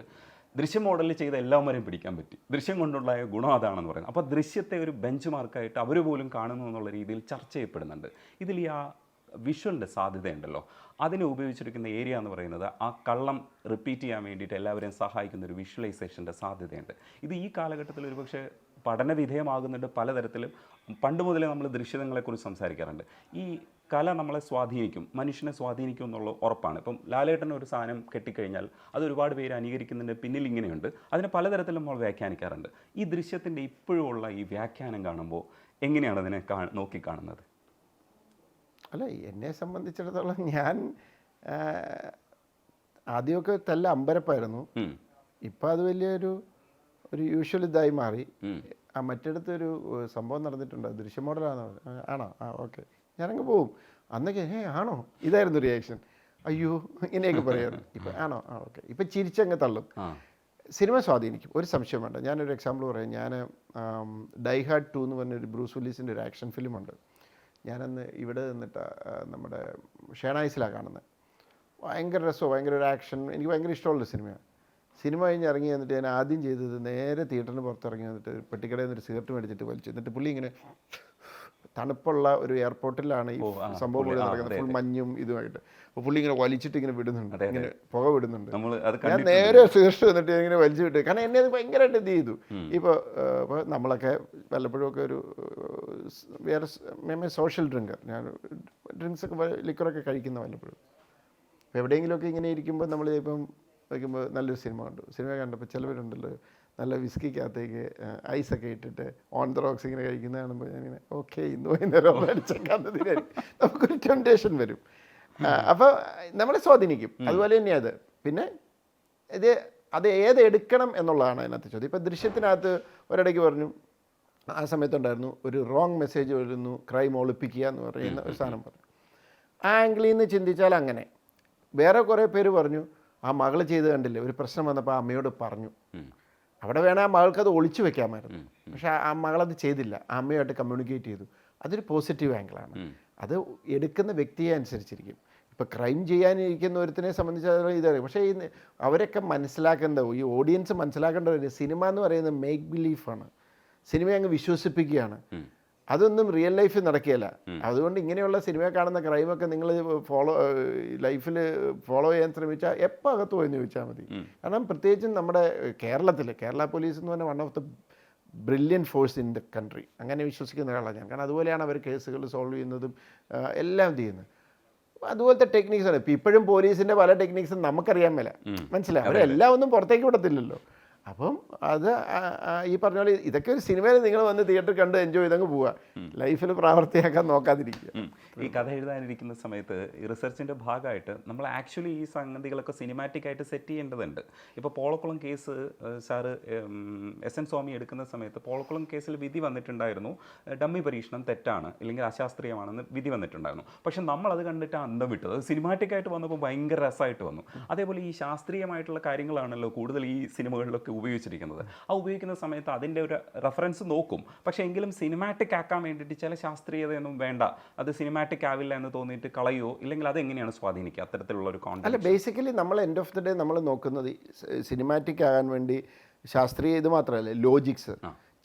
ദൃശ്യ മോഡലിൽ ചെയ്ത എല്ലാവരെയും പിടിക്കാൻ പറ്റി, ദൃശ്യം കൊണ്ടുണ്ടായ ഗുണം അതാണെന്ന് പറയുന്നത്. അപ്പോൾ ദൃശ്യത്തെ ഒരു ബെഞ്ച് മാർക്കായിട്ട് അവർ പോലും കാണുന്നു എന്നുള്ള രീതിയിൽ ചർച്ച ചെയ്യപ്പെടുന്നുണ്ട്. ഇതിൽ ആ വിഷ്വലിൻ്റെ സാധ്യതയുണ്ടല്ലോ, അതിനെ ഉപയോഗിച്ചിരിക്കുന്ന ഏരിയ എന്ന് പറയുന്നത് ആ കള്ളം റിപ്പീറ്റ് ചെയ്യാൻ വേണ്ടിയിട്ട് എല്ലാവരെയും സഹായിക്കുന്ന ഒരു വിഷ്വലൈസേഷൻ്റെ സാധ്യതയുണ്ട്. ഇത് ഈ കാലഘട്ടത്തിൽ ഒരുപക്ഷെ പഠന വിധേയമാകുന്നുണ്ട് പലതരത്തിലും. പണ്ട് മുതലേ നമ്മൾ ദൃശ്യങ്ങളെക്കുറിച്ച് സംസാരിക്കാറുണ്ട്. ഈ കല നമ്മളെ സ്വാധീനിക്കും, മനുഷ്യനെ സ്വാധീനിക്കും എന്നുള്ള ഉറപ്പാണ്. ഇപ്പം ലാലേട്ടൻ ഒരു സാധനം കെട്ടിക്കഴിഞ്ഞാൽ അത് ഒരുപാട് പേര് അനുകരിക്കുന്നതിൻ്റെ പിന്നിൽ ഇങ്ങനെയുണ്ട്. അതിനെ പലതരത്തിലും നമ്മൾ വ്യാഖ്യാനിക്കാറുണ്ട്. ഈ ദൃശ്യത്തിൻ്റെ ഇപ്പോഴുള്ള ഈ വ്യാഖ്യാനം കാണുമ്പോൾ എങ്ങനെയാണ് അതിനെ നോക്കിക്കാണുന്നത്? അല്ല, എന്നെ സംബന്ധിച്ചിടത്തോളം ഞാൻ ആദ്യമൊക്കെ നല്ല അമ്പരപ്പായിരുന്നു. ഇപ്പം അത് വലിയൊരു യൂഷ്വൽ ഇതായി മാറി. മറ്റിടത്തൊരു സംഭവം നടന്നിട്ടുണ്ട്, ദൃശ്യ മോഡലാണോ? ആണോ? ഓക്കെ, ഞാനങ്ങ് പോവും. അന്നൊക്കെ ആണോ, ഇതായിരുന്നു റിയാക്ഷൻ. അയ്യോ, ഇങ്ങനെയൊക്കെ പറയാറ്. ഇപ്പം ആണോ? ഓക്കെ. ഇപ്പം ചിരിച്ചങ്ങ് തള്ളും. സിനിമ സ്വാധീനിക്കും, ഒരു സംശയം വേണ്ട. ഞാനൊരു എക്സാമ്പിൾ പറയാം. ഞാൻ ഡൈ ഹാർഡ് 2 എന്ന് പറഞ്ഞൊരു ബ്രൂസ് വില്ലീസിൻ്റെ ഒരു ആക്ഷൻ ഫിലിമുണ്ട്. ഞാനന്ന് ഇവിടെ നിന്നിട്ട് നമ്മുടെ ഷേണായിസിലാണ് കാണുന്നത്. ഭയങ്കര രസമോ, ഭയങ്കര ഒരു ആക്ഷൻ, എനിക്ക് ഭയങ്കര ഇഷ്ടമുള്ളൊരു സിനിമയാണ്. സിനിമ കഴിഞ്ഞ് ഇറങ്ങി വന്നിട്ട് ഞാൻ ആദ്യം ചെയ്തത് നേരെ തിയേറ്ററിന് പുറത്തിറങ്ങി വന്നിട്ട് പെട്ടിക്കടയിൽ നിന്നൊരു സിഗരറ്റ് മേടിച്ചിട്ട് വലിച്ചു. എന്നിട്ട് പുള്ളി ഇങ്ങനെ, തണുപ്പുള്ള ഒരു എയർപോർട്ടിലാണ് ഈ സംഭവം മുഴുവൻ നടക്കുന്നത്, ഫുൾ മഞ്ഞും ഇതുമായിട്ട്. അപ്പോൾ പുള്ളി ഇങ്ങനെ വലിച്ചിട്ട് ഇങ്ങനെ വിടുന്നുണ്ട്, ഇങ്ങനെ പുക വിടുന്നുണ്ട്. ഞാൻ നേരെ സിഗരറ്റ് വന്നിട്ട് ഇങ്ങനെ വലിച്ചു വിട്ടു. കാരണം എന്നെ അത് ഭയങ്കരമായിട്ട് ഇത് ചെയ്തു. ഇപ്പോൾ നമ്മളൊക്കെ വല്ലപ്പോഴും ഒക്കെ ഒരു വേറെ സോഷ്യൽ ഡ്രിങ്കർ, ഞാൻ ഡ്രിങ്ക്സൊക്കെ ലിക്കറൊക്കെ കഴിക്കുന്ന വല്ലപ്പോഴും. അപ്പോൾ എവിടെയെങ്കിലുമൊക്കെ ഇങ്ങനെ ഇരിക്കുമ്പോൾ നമ്മൾ ഇപ്പം വയ്ക്കുമ്പോൾ നല്ലൊരു സിനിമ കണ്ടു. സിനിമ കണ്ടപ്പോൾ ചിലവരുണ്ടല്ലോ നല്ല വിസ്കിക്കകത്തേക്ക് ഐസൊക്കെ ഇട്ടിട്ട് ഓൺ ദ റോക്സ് ഇങ്ങനെ കഴിക്കുന്നത് കാണുമ്പോൾ ഞാനിങ്ങനെ ഓക്കെ, ഇന്ന് വൈകുന്നേരം അടിച്ചേക്കാത്തതിന് നമുക്കൊരു ടെംപ്റ്റേഷൻ വരും. അപ്പോൾ നമ്മളെ സ്വാധീനിക്കും. അതുപോലെ തന്നെയാണ് അത്. പിന്നെ അത് ഏതെടുക്കണം എന്നുള്ളതാണ് അതിനകത്ത് ചോദ്യം. ഇപ്പം ദൃശ്യത്തിനകത്ത് ഒരിടയ്ക്ക് പറഞ്ഞു, ആ സമയത്തുണ്ടായിരുന്നു ഒരു റോങ് മെസ്സേജ് വരുന്നു, ക്രൈം ഒളിപ്പിക്കുക എന്ന് പറയുന്ന ഒരു സാധനം പറഞ്ഞു. ആ ആംഗിളിൽ നിന്ന് ചിന്തിച്ചാൽ അങ്ങനെ. വേറെ കുറേ പേര് പറഞ്ഞു, ആ മകൾ ചെയ്ത് കണ്ടില്ലേ, ഒരു പ്രശ്നം വന്നപ്പോൾ ആ അമ്മയോട് പറഞ്ഞു. അവിടെ വേണേൽ ആ മകൾക്ക് അത് ഒളിച്ചു വെക്കാമായിരുന്നു. പക്ഷേ ആ മകളത് ചെയ്തില്ല, ആ അമ്മയുമായിട്ട് കമ്മ്യൂണിക്കേറ്റ് ചെയ്തു. അതൊരു പോസിറ്റീവ് ആംഗിളാണ്. അത് എടുക്കുന്ന വ്യക്തിയെ അനുസരിച്ചിരിക്കും. ഇപ്പോൾ ക്രൈം ചെയ്യാനിരിക്കുന്ന ഒരുത്തിനെ സംബന്ധിച്ച് ഇതാണ്. പക്ഷേ അവരൊക്കെ മനസ്സിലാക്കേണ്ടത്, ഈ ഓഡിയൻസ് മനസ്സിലാക്കേണ്ട ഒരു സിനിമ എന്ന് പറയുന്നത് മേക്ക് ബിലീഫാണ്. സിനിമയെ അങ്ങ് വിശ്വസിപ്പിക്കുകയാണ്. അതൊന്നും റിയൽ ലൈഫിൽ നടക്കുകയില്ല. അതുകൊണ്ട് ഇങ്ങനെയുള്ള സിനിമ കാണുന്ന ക്രൈമൊക്കെ നിങ്ങൾ ലൈഫിൽ ഫോളോ ചെയ്യാൻ ശ്രമിച്ചാൽ എപ്പോൾ അകത്ത് പോയെന്ന് ചോദിച്ചാൽ മതി. കാരണം പ്രത്യേകിച്ചും നമ്മുടെ കേരള പോലീസ് എന്ന് പറഞ്ഞാൽ one of the brilliant force in the country. അങ്ങനെ വിശ്വസിക്കുന്ന ഒരാളാണ് ഞാൻ. കാരണം അതുപോലെയാണ് അവർ കേസുകൾ സോൾവ് ചെയ്യുന്നതും എല്ലാം ചെയ്യുന്നത്. അതുപോലത്തെ ടെക്നീക്സാണ്. ഇപ്പം ഇപ്പോഴും പോലീസിൻ്റെ പല ടെക്നീക്സും നമുക്കറിയാൻ മേല, മനസ്സിലായി. അവരെല്ലാം ഒന്നും പുറത്തേക്ക് വിടത്തില്ലല്ലോ. അപ്പം അത് ഈ പറഞ്ഞ പോലെ ഇതൊക്കെ ഒരു സിനിമയിൽ നിങ്ങൾ വന്ന് തിയേറ്റർ കണ്ട് എൻജോയ് ചെയ്തങ്ങ് പോവുക, ലൈഫിൽ പ്രാവർത്തിയാക്കാൻ നോക്കാതിരിക്കുക. ഈ കഥ എഴുതാനിരിക്കുന്ന സമയത്ത് ഈ റിസർച്ചിൻ്റെ ഭാഗമായിട്ട് നമ്മൾ ആക്ച്വലി ഈ സംഗതികളൊക്കെ സിനിമാറ്റിക് ആയിട്ട് സെറ്റ് ചെയ്യേണ്ടതുണ്ട്. ഇപ്പോൾ പോളക്കുളം കേസ് സാറ് SN സ്വാമി എടുക്കുന്ന സമയത്ത് പോളക്കുളം കേസിൽ വിധി വന്നിട്ടുണ്ടായിരുന്നു, ഡമ്മി പരീക്ഷണം തെറ്റാണ് അല്ലെങ്കിൽ അശാസ്ത്രീയമാണെന്ന് വിധി വന്നിട്ടുണ്ടായിരുന്നു. പക്ഷെ നമ്മളത് കണ്ടിട്ട് അന്തം വിട്ടത്. അത് സിനിമാറ്റിക് ആയിട്ട് വന്നപ്പോൾ ഭയങ്കര രസമായിട്ട് വന്നു. അതേപോലെ ഈ ശാസ്ത്രീയമായിട്ടുള്ള കാര്യങ്ങളാണല്ലോ കൂടുതൽ ഈ സിനിമകളിലൊക്കെ ഉപയോഗിച്ചിരിക്കുന്നത്. ആ ഉപയോഗിക്കുന്ന സമയത്ത് അതിൻ്റെ ഒരു റെഫറൻസ് നോക്കും. പക്ഷേ എങ്കിലും സിനിമാറ്റിക് ആക്കാൻ വേണ്ടിയിട്ട് ചില ശാസ്ത്രീയതയൊന്നും വേണ്ട, അത് സിനിമാറ്റിക് ആവില്ല എന്ന് തോന്നിയിട്ട് കളയോ, ഇല്ലെങ്കിൽ അതെങ്ങനെയാണ് സ്വാധീനിക്കുക അത്തരത്തിലുള്ള ഒരു കോൺടെന്റ്? അല്ല, ബേസിക്കലി നമ്മൾ എൻഡ് ഓഫ് ദി ഡേ നമ്മൾ നോക്കുന്നത് സിനിമാറ്റിക് ആകാൻ വേണ്ടി ശാസ്ത്രീയ ഇത് മാത്രമല്ല, ലോജിക്സ്.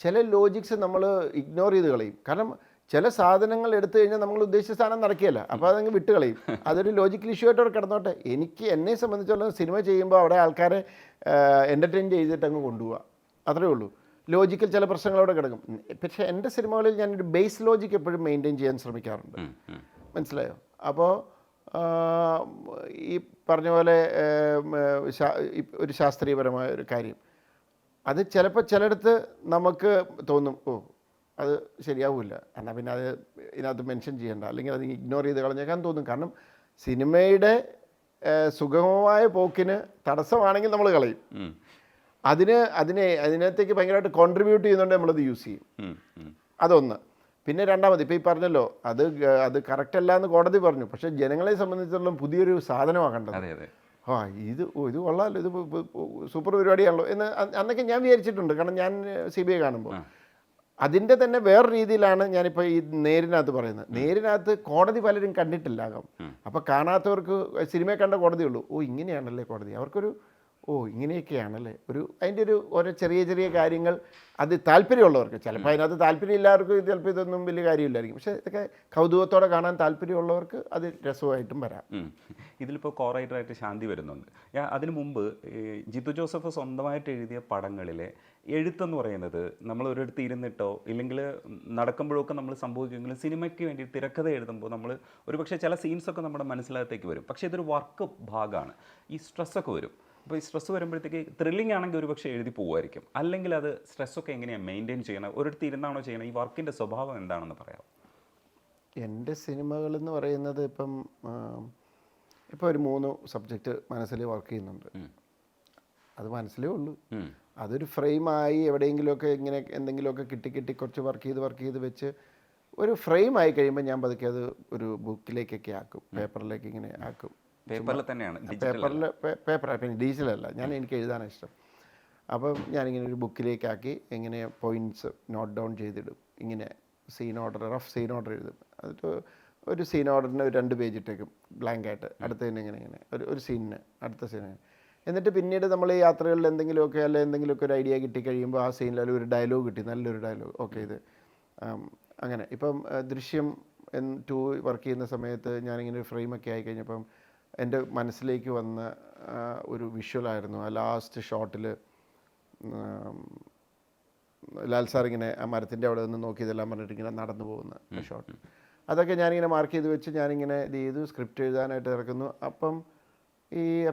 ചില ലോജിക്സ് നമ്മൾ ഇഗ്നോർ ചെയ്ത് കളയും. കാരണം ചില സാധനങ്ങൾ എടുത്തു കഴിഞ്ഞാൽ നമ്മൾ ഉദ്ദേശിച്ച സാധനം നടക്കുകയല്ല, അപ്പോൾ അതങ്ങ് വിട്ട് കളയും. അതൊരു ലോജിക്കൽ ഇഷ്യൂ ആയിട്ട് അവിടെ കിടന്നോട്ടെ. എന്നെ സംബന്ധിച്ചുള്ള സിനിമ ചെയ്യുമ്പോൾ അവിടെ ആൾക്കാരെ എൻ്റർടൈൻ ചെയ്തിട്ട് അങ്ങ് കൊണ്ടുപോവുക, അത്രേ ഉള്ളൂ. ലോജിക്കൽ ചില പ്രശ്നങ്ങൾ അവിടെ കിടക്കും. പക്ഷേ എൻ്റെ സിനിമകളിൽ ഞാനൊരു ബേസ് ലോജിക്ക് എപ്പോഴും മെയിൻറ്റെയിൻ ചെയ്യാൻ ശ്രമിക്കാറുണ്ട്, മനസ്സിലായോ? അപ്പോൾ ഈ പറഞ്ഞ പോലെ ഒരു ശാസ്ത്രീയപരമായ ഒരു കാര്യം അത് ചിലപ്പോൾ ചിലയിടത്ത് നമുക്ക് തോന്നും, ഓ അത് ശരിയാവില്ല, എന്നാൽ പിന്നെ അത് ഇതിനകത്ത് മെൻഷൻ ചെയ്യേണ്ട, അല്ലെങ്കിൽ അത് ഇഗ്നോർ ചെയ്ത് കളഞ്ഞേക്കാൻ തോന്നും. കാരണം സിനിമയുടെ സുഗമമായ പോക്കിന് തടസ്സമാണെങ്കിൽ നമ്മൾ കളയും. അതിനകത്തേക്ക് ഭയങ്കരമായിട്ട് കോൺട്രിബ്യൂട്ട് ചെയ്യുന്നുണ്ട് നമ്മളത് യൂസ് ചെയ്യും. അതൊന്ന്. പിന്നെ രണ്ടാമത് ഇപ്പോൾ ഈ പറഞ്ഞല്ലോ അത് കറക്റ്റ് അല്ല എന്ന് കോടതി പറഞ്ഞു. പക്ഷേ ജനങ്ങളെ സംബന്ധിച്ചിടത്തോളം പുതിയൊരു സാധനമാകേണ്ടത്. ഇത് കൊള്ളാമല്ലോ, ഇത് സൂപ്പർ പരിപാടിയാണല്ലോ എന്ന് അന്നൊക്കെ ഞാൻ വിചാരിച്ചിട്ടുണ്ട്. കാരണം ഞാൻ CBI കാണുമ്പോൾ അതിൻ്റെ തന്നെ വേറെ രീതിയിലാണ് ഞാനിപ്പോൾ ഈ നേരിനകത്ത് പറയുന്നത്. നേരിനകത്ത് കോടതി പലരും കണ്ടിട്ടില്ലാകാം. അപ്പോൾ കാണാത്തവർക്ക് സിനിമ കണ്ട കോടതിയുള്ളൂ. ഇങ്ങനെയാണല്ലേ കോടതി, അവർക്കൊരു ഇങ്ങനെയൊക്കെയാണല്ലേ അതിൻ്റെ ഓരോ ചെറിയ കാര്യങ്ങൾ അത് താല്പര്യമുള്ളവർക്ക്. ചിലപ്പോൾ അതിനകത്ത് താല്പര്യമില്ലാത്തവർക്ക് ചിലപ്പോൾ ഇതൊന്നും വലിയ കാര്യമില്ലായിരിക്കും. പക്ഷേ ഇതൊക്കെ കൗതുകത്തോടെ കാണാൻ താല്പര്യമുള്ളവർക്ക് അത് രസമായിട്ടും വരാം. ഇതിലിപ്പോൾ കോറൈറ്ററായിട്ട് ശാന്തി വരുന്നുണ്ട്. അതിനു മുമ്പ് ജിത്തു ജോസഫ് സ്വന്തമായിട്ട് എഴുതിയ പടങ്ങളിലെ എഴുത്തെന്ന് പറയുന്നത് നമ്മൾ ഒരിടത്ത് ഇരുന്നിട്ടോ ഇല്ലെങ്കിൽ നടക്കുമ്പോഴൊക്കെ നമ്മൾ സംഭവിക്കുമെങ്കിലും സിനിമയ്ക്ക് വേണ്ടി തിരക്കഥ എഴുതുമ്പോൾ നമ്മൾ ഒരുപക്ഷെ ചില സീൻസൊക്കെ നമ്മുടെ മനസ്സിലകത്തേക്ക് വരും. പക്ഷേ ഇതൊരു വർക്ക് ഭാഗമാണ്. ഈ സ്ട്രെസ്സൊക്കെ വരും. അപ്പോൾ ഈ സ്ട്രെസ്സ് വരുമ്പോഴത്തേക്ക് ത്രില്ലിംഗ് ആണെങ്കിൽ ഒരുപക്ഷെ എഴുതി പോകുമായിരിക്കും. അല്ലെങ്കിൽ അത് സ്ട്രെസ്സൊക്കെ എങ്ങനെയാണ് മെയിൻറ്റെയിൻ ചെയ്യണം, ഒരിടത്ത് ഇരുന്നാണോ ചെയ്യണം, ഈ വർക്കിൻ്റെ സ്വഭാവം എന്താണെന്ന് പറയാം. എൻ്റെ സിനിമകളെന്ന് പറയുന്നത് ഇപ്പോൾ ഒരു 3 സബ്ജക്റ്റ് മനസ്സിൽ വർക്ക് ചെയ്യുന്നുണ്ട്. അത് മനസ്സിലേ ഉള്ളൂ. അതൊരു ഫ്രെയിമായി എവിടെയെങ്കിലുമൊക്കെ ഇങ്ങനെ എന്തെങ്കിലുമൊക്കെ കിട്ടി കുറച്ച് വർക്ക് ചെയ്ത് വെച്ച് ഒരു ഫ്രെയിം ആയി കഴിയുമ്പോൾ ഞാൻ പതുക്കെ അത് ഒരു ബുക്കിലേക്കൊക്കെ ആക്കും, പേപ്പറിലേക്ക് ഇങ്ങനെ ആക്കും. പേപ്പറിൽ തന്നെയാണ്, പിന്നെ ഡിജിറ്റലല്ല. എനിക്ക് എഴുതാനാണ് ഇഷ്ടം. അപ്പം ഞാനിങ്ങനെ ഒരു ബുക്കിലേക്കാക്കി ഇങ്ങനെ പോയിൻറ്റ്സ് നോട്ട് ഡൗൺ ചെയ്തിടും. ഇങ്ങനെ റഫ് സീൻ ഓർഡർ എഴുതും. അതിട്ട് ഒരു സീൻ ഓർഡറിന് 2 പേജ് ഇട്ടേക്കും ബ്ലാങ്കായിട്ട്. അടുത്തതിന് ഇങ്ങനെ ഒരു സീനിന് അടുത്ത സീനിന്. എന്നിട്ട് പിന്നീട് നമ്മൾ ഈ യാത്രകളിൽ എന്തെങ്കിലുമൊക്കെ എന്തെങ്കിലുമൊക്കെ ഒരു ഐഡിയ കിട്ടിക്കഴിയുമ്പോൾ ആ സീനിൽ ഒരു ഡയലോഗ് കിട്ടി, നല്ലൊരു ഡയലോഗ്. ഇത് അങ്ങനെ. ഇപ്പം ദൃശ്യം 2 വർക്ക് ചെയ്യുന്ന സമയത്ത് ഞാനിങ്ങനെ ഒരു ഫ്രെയിമൊക്കെ ആയിക്കഴിഞ്ഞപ്പം എൻ്റെ മനസ്സിലേക്ക് വന്ന ഒരു വിഷ്വലായിരുന്നു ആ ലാസ്റ്റ് ഷോട്ടിൽ ലാൽ സാർ ഇങ്ങനെ ആ മരത്തിൻ്റെ അവിടെ നിന്ന് നോക്കി ഇതെല്ലാം പറഞ്ഞിട്ട് ഇങ്ങനെ നടന്നു പോകുന്ന ഷോട്ട്. അതൊക്കെ ഞാനിങ്ങനെ മാർക്ക് ചെയ്ത് വെച്ച് ഞാനിങ്ങനെ ഇത് ചെയ്തു, സ്ക്രിപ്റ്റ് എഴുതാനായിട്ട് ഇറക്കുന്നു. അപ്പം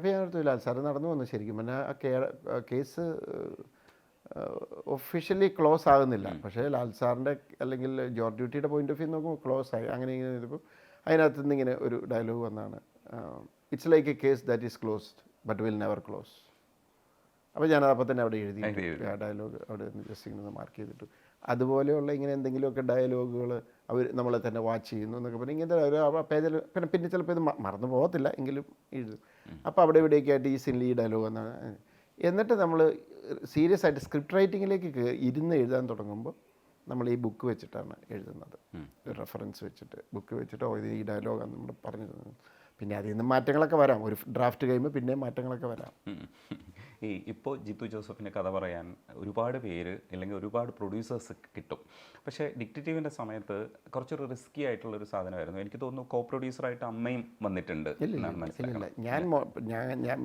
ഞാൻ ഓർത്തു ലാൽ സാർ നടന്നു വന്നു. ശരിക്കും പിന്നെ ആ കേസ് ഒഫീഷ്യലി ക്ലോസ് ആകുന്നില്ല. പക്ഷേ ലാൽ സാറിൻ്റെ അല്ലെങ്കിൽ ജോർജ് ഡ്യൂട്ടിയുടെ പോയിന്റ് ഓഫ് വ്യൂ നോക്കുമ്പോൾ ക്ലോസ് ആയി. അങ്ങനെ ഇങ്ങനെ ചെയ്തപ്പോൾ അതിനകത്ത് നിന്ന് ഇങ്ങനെ ഒരു ഡയലോഗ് വന്നാണ്, it's like a case that is closed but will never close. അപ്പോൾ ഞാനത് അപ്പം തന്നെ അവിടെ എഴുതി ആ ഡയലോഗ് അവിടെ നിന്ന് ജസ്റ്റ് ഇങ്ങനെ മാർക്ക് ചെയ്തിട്ടു. അതുപോലെയുള്ള ഇങ്ങനെ എന്തെങ്കിലുമൊക്കെ ഡയലോഗുകൾ അവർ നമ്മളെ തന്നെ വാച്ച് ചെയ്യുന്നു എന്നൊക്കെ പറഞ്ഞാൽ ഇങ്ങനത്തെ ഒരു പേജിൽ പിന്നെ ചിലപ്പോൾ ഇത് മറന്നു പോകത്തില്ല എങ്കിലും എഴുതും. അപ്പോൾ അവിടെ ഇവിടെയൊക്കെ ആയിട്ട് ഈ സീനിൽ ഈ ഡയലോഗ് എന്നാണ്. എന്നിട്ട് നമ്മൾ സീരിയസ് ആയിട്ട് സ്ക്രിപ്റ്റ് റൈറ്റിങ്ങിലേക്ക് ഇരുന്ന് എഴുതാൻ തുടങ്ങുമ്പോൾ നമ്മൾ ഈ ബുക്ക് വെച്ചിട്ടാണ് എഴുതുന്നത്. റെഫറൻസ് വെച്ചിട്ട് ബുക്ക് വെച്ചിട്ട് ഇത് ഈ ഡയലോഗാണ് നമ്മൾ പറഞ്ഞിരുന്നത്. പിന്നെ അതിൽ നിന്ന് മാറ്റങ്ങളൊക്കെ വരാം. ഒരു ഡ്രാഫ്റ്റ് കഴിയുമ്പോൾ പിന്നെ മാറ്റങ്ങളൊക്കെ വരാം. ഇപ്പോൾ ജിത്തു ജോസഫിൻ്റെ കഥ പറയാൻ ഒരുപാട് പേര് അല്ലെങ്കിൽ ഒരുപാട് പ്രൊഡ്യൂസേഴ്സ് കിട്ടും. പക്ഷേ ഡിക്റ്റേറ്റീവിൻ്റെ സമയത്ത് കുറച്ചൊരു റിസ്കി ആയിട്ടുള്ളൊരു സാധനമായിരുന്നു. എനിക്ക് തോന്നുന്നു കോ പ്രൊഡ്യൂസറായിട്ട് അമ്മയും വന്നിട്ടുണ്ട് എന്നാണ് മനസ്സിലാക്കുന്നത്.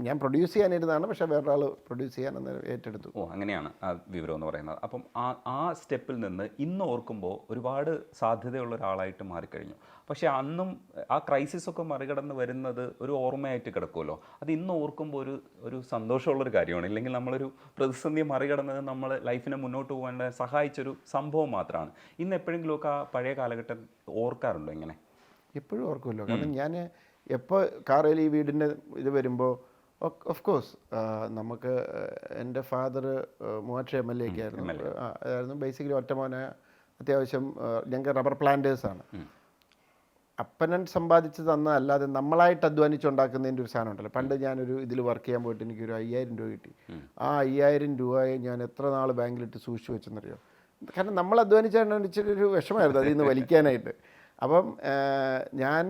ഞാൻ പ്രൊഡ്യൂസ് ചെയ്യാനിരുന്നതാണ്, പക്ഷേ വേറൊരാൾ പ്രൊഡ്യൂസ് ചെയ്യാനെന്ന് ഏറ്റെടുത്തു. അങ്ങനെയാണ് ആ വിവരം എന്ന് പറയുന്നത്. അപ്പം ആ സ്റ്റെപ്പിൽ നിന്ന് ഇന്ന് ഓർക്കുമ്പോൾ ഒരുപാട് സാധ്യതയുള്ള ഒരാളായിട്ട് മാറിക്കഴിഞ്ഞു. പക്ഷേ അന്നും ആ ക്രൈസിസൊക്കെ മറികടന്ന് വരുന്നത് ഒരു ഓർമ്മയായിട്ട് കിടക്കുമല്ലോ. അത് ഇന്ന് ഓർക്കുമ്പോൾ ഒരു സന്തോഷമുള്ളൊരു കാര്യമാണ്. ഇല്ലെങ്കിൽ നമ്മളൊരു പ്രതിസന്ധിയെ മറികടന്നത് നമ്മൾ ലൈഫിനെ മുന്നോട്ട് പോകാൻ സഹായിച്ചൊരു സംഭവം മാത്രമാണ്. ഇന്ന് എപ്പോഴെങ്കിലുമൊക്കെ ആ പഴയ കാലഘട്ടം ഓർക്കാറുണ്ടോ ഇങ്ങനെ? എപ്പോഴും ഓർക്കുമല്ലോ. കാരണം ഞാൻ എപ്പോൾ കാറിൽ ഈ വീടിൻ്റെ ഇത് വരുമ്പോൾ ഓഫ് കോഴ്സ് നമുക്ക് എൻ്റെ ഫാദർ മൂവാറ്റുപുഴ MLA ഒക്കെ ആയിരുന്നു. അതായിരുന്നു ബേസിക്കലി ഒറ്റമോനെ. അത്യാവശ്യം ഞങ്ങൾക്ക് റബ്ബർ പ്ലാന്റേഴ്സാണ്. അപ്പനൻ സമ്പാദിച്ച് തന്നതല്ലാതെ നമ്മളായിട്ട് അധ്വാനിച്ചുണ്ടാക്കുന്നതിൻ്റെ ഒരു സാധനം ഉണ്ടല്ലോ. പണ്ട് ഞാനൊരു ഇതിൽ വർക്ക് ചെയ്യാൻ പോയിട്ട് എനിക്കൊരു 5000 രൂപ കിട്ടി. ആ 5000 രൂപയെ ഞാൻ എത്ര നാൾ ബാങ്കിലിട്ട് സൂക്ഷിച്ചു വെച്ചെന്നറിയോ. കാരണം നമ്മൾ അധ്വാനിച്ചാണ് ഇച്ചിരി വിഷമമായിരുന്നു അതിൽ നിന്ന് വലിക്കാനായിട്ട്. അപ്പം ഞാൻ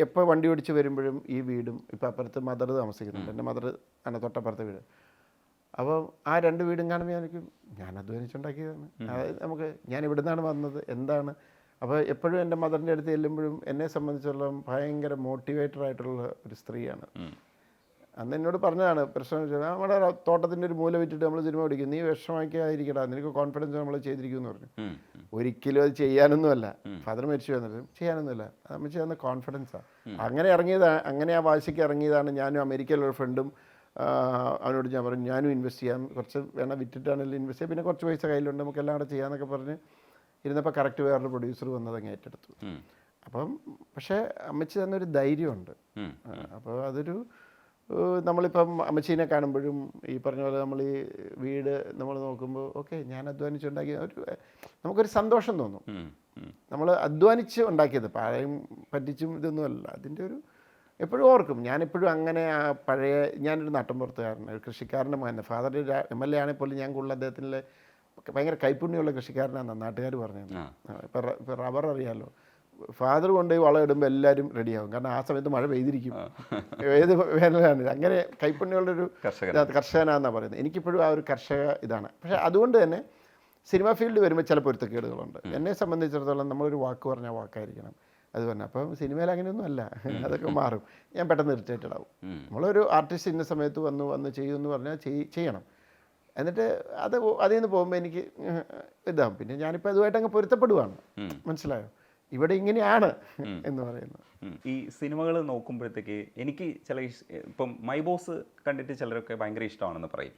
എപ്പോൾ വണ്ടി ഓടിച്ച് വരുമ്പോഴും ഈ വീടും ഇപ്പം അപ്പുറത്ത് മദർ താമസിക്കുന്നുണ്ട്. എൻ്റെ മദർ ആണ് തൊട്ടപ്പുറത്തെ വീട്. അപ്പം ആ 2 വീടും കാണുമ്പോൾ ഞാൻ അധ്വാനിച്ചുണ്ടാക്കിയതാണ്. അതായത് ഞാൻ ഇവിടെ നിന്നാണ് വന്നത് എന്താണ്. അപ്പോൾ എപ്പോഴും എൻ്റെ മദറിൻ്റെ അടുത്ത് ചെല്ലുമ്പോഴും എന്നെ സംബന്ധിച്ചിടത്തോളം ഭയങ്കര മോട്ടിവേറ്ററായിട്ടുള്ള ഒരു സ്ത്രീയാണ്. അന്ന് എന്നോട് പറഞ്ഞതാണ് പ്രശ്നം വെച്ചാൽ നമ്മുടെ തോട്ടത്തിൻ്റെ ഒരു മൂല വിറ്റിട്ട് നമ്മൾ സിനിമ പിടിക്കും, നീ വിഷമമാക്കിയായിരിക്കടാ, നിനക്ക് കോൺഫിഡൻസ് നമ്മൾ ചെയ്തിരിക്കുമെന്ന് പറഞ്ഞു. ഒരിക്കലും അത് ചെയ്യാനൊന്നുമല്ല. ഫാദർ മരിച്ചു വന്നിട്ട് ചെയ്യാനൊന്നുമില്ല. നമ്മൾ ചെയ്യുന്ന കോൺഫിഡൻസാണ്. അങ്ങനെ ആ വാശിക്ക് ഇറങ്ങിയതാണ്. ഞാനും അമേരിക്കയിലുള്ള ഫ്രണ്ടും അവനോട് ഞാൻ പറഞ്ഞു ഞാനും ഇൻവെസ്റ്റ് ചെയ്യാം, കുറച്ച് വേണം വിറ്റിട്ടാണെങ്കിലും ഇൻവെസ്റ്റ് ചെയ്യാം, പിന്നെ കുറച്ച് പൈസ കയ്യിലുണ്ട്, നമുക്ക് എല്ലാം കൂടെ ചെയ്യാമെന്നൊക്കെ പറഞ്ഞ് ഇരുന്നപ്പോൾ കറക്റ്റ് വേറൊരു പ്രൊഡ്യൂസർ വന്നത് അങ്ങ് ഏറ്റെടുത്തു. അപ്പം പക്ഷേ അമ്മച്ചി തന്നൊരു ധൈര്യമുണ്ട്. അപ്പോൾ അതൊരു നമ്മളിപ്പം അമ്മച്ചീനെ കാണുമ്പോഴും ഈ പറഞ്ഞ പോലെ നമ്മൾ ഈ വീട് നമ്മൾ നോക്കുമ്പോൾ ഓക്കെ ഞാൻ അധ്വാനിച്ചുണ്ടാക്കിയ നമുക്കൊരു സന്തോഷം തോന്നും. നമ്മൾ അധ്വാനിച്ച് ഉണ്ടാക്കിയത് പാഴയും പറ്റിച്ചും ഇതൊന്നുമല്ല. അതിൻ്റെ ഒരു എപ്പോഴും ഓർക്കും. ഞാനെപ്പോഴും അങ്ങനെ ആ പഴയ ഞാനൊരു നാട്ടിൻപുറത്തുകാരൻ, ഒരു കൃഷിക്കാരൻ്റെ മകൻ. ഫാദർ MLA ആണെങ്കിൽ പോലും ഞാൻ കൂടുതൽ അദ്ദേഹത്തിൻ്റെ ഭയങ്കര കൈപ്പുണ്യമുള്ള കൃഷിക്കാരനാണെന്നാണ് നാട്ടുകാർ പറഞ്ഞത്. ഇപ്പോൾ റബ്ബർ അറിയാമല്ലോ, ഫാദർ കൊണ്ടുപോയി വളം ഇടുമ്പോൾ എല്ലാവരും റെഡിയാകും. കാരണം ആ സമയത്ത് മഴ പെയ്തിരിക്കും, ഏത് വേനലാണ്. അങ്ങനെ കൈപ്പുണ്യമുള്ളൊരു കർഷകനാണെന്നാണ് പറയുന്നത്. എനിക്കിപ്പോഴും ആ ഒരു കർഷക ഇതാണ്. പക്ഷേ അതുകൊണ്ട് തന്നെ സിനിമ ഫീൽഡ് വരുമ്പോൾ ചില പൊരുത്തക്കേടുകളുണ്ട്. എന്നെ സംബന്ധിച്ചിടത്തോളം നമ്മളൊരു വാക്ക് പറഞ്ഞാൽ വാക്കായിരിക്കണം. അത് പറഞ്ഞാൽ അപ്പം സിനിമയിൽ അങ്ങനെയൊന്നും അല്ല, അതൊക്കെ മാറും. ഞാൻ പെട്ടെന്ന് ഇറിറ്റേറ്റഡ് ആവും. നമ്മളൊരു ആർട്ടിസ്റ്റ് ഇന്ന സമയത്ത് വന്ന് ചെയ്യുമെന്ന് പറഞ്ഞാൽ ചെയ്യണം. എന്നിട്ട് അതിൽ നിന്ന് പോകുമ്പോൾ എനിക്ക് ഇതാവും. പിന്നെ ഞാനിപ്പോൾ അതുമായിട്ട് അങ്ങ് പൊരുത്തപ്പെടുവാണ്. മനസ്സിലായോ? ഇവിടെ ഇങ്ങനെയാണ് എന്ന് പറയുന്നത്. ഈ സിനിമകൾ നോക്കുമ്പോഴത്തേക്ക് എനിക്ക് ഇപ്പം മൈ ബോസ് കണ്ടിട്ട് ചിലരൊക്കെ ഭയങ്കര ഇഷ്ടമാണെന്ന് പറയും.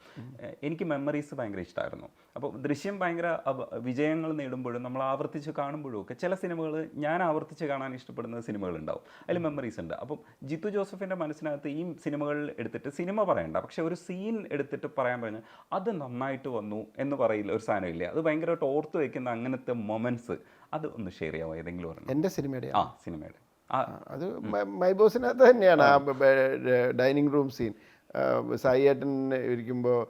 എനിക്ക് മെമ്മറീസ് ഭയങ്കര ഇഷ്ടമായിരുന്നു. അപ്പോൾ ദൃശ്യം ഭയങ്കര വിജയങ്ങൾ നേടുമ്പോഴും നമ്മൾ ആവർത്തിച്ച് കാണുമ്പോഴും ഒക്കെ ചില സിനിമകൾ ഞാൻ ആവർത്തിച്ച് കാണാൻ ഇഷ്ടപ്പെടുന്ന സിനിമകളുണ്ടാവും, അതിൽ മെമ്മറീസ് ഉണ്ട്. അപ്പം ജിത്തു ജോസഫിൻ്റെ മനസ്സിനകത്ത് ഈ സിനിമകളിൽ എടുത്തിട്ട് സിനിമ പറയണ്ട, പക്ഷെ ഒരു സീൻ എടുത്തിട്ട് പറയാൻ പറഞ്ഞാൽ അത് നന്നായിട്ട് വന്നു എന്ന് പറയില്ല, ഒരു സാധനമില്ല. അത് ഭയങ്കരമായിട്ട് ഓർത്ത് വയ്ക്കുന്ന അങ്ങനത്തെ മൊമെൻറ്റ്സ് അത് ഒന്ന് ഷെയർ ചെയ്യാമോ? ഏതെങ്കിലും പറഞ്ഞു. എൻ്റെ സിനിമയുടെ സിനിമയുടെ അത് മൈ ബോസിനകത്ത് തന്നെയാണ്. ആ ഡൈനിങ് റൂം സീൻ സായിയേട്ടൻ ഇരിക്കുമ്പോൾ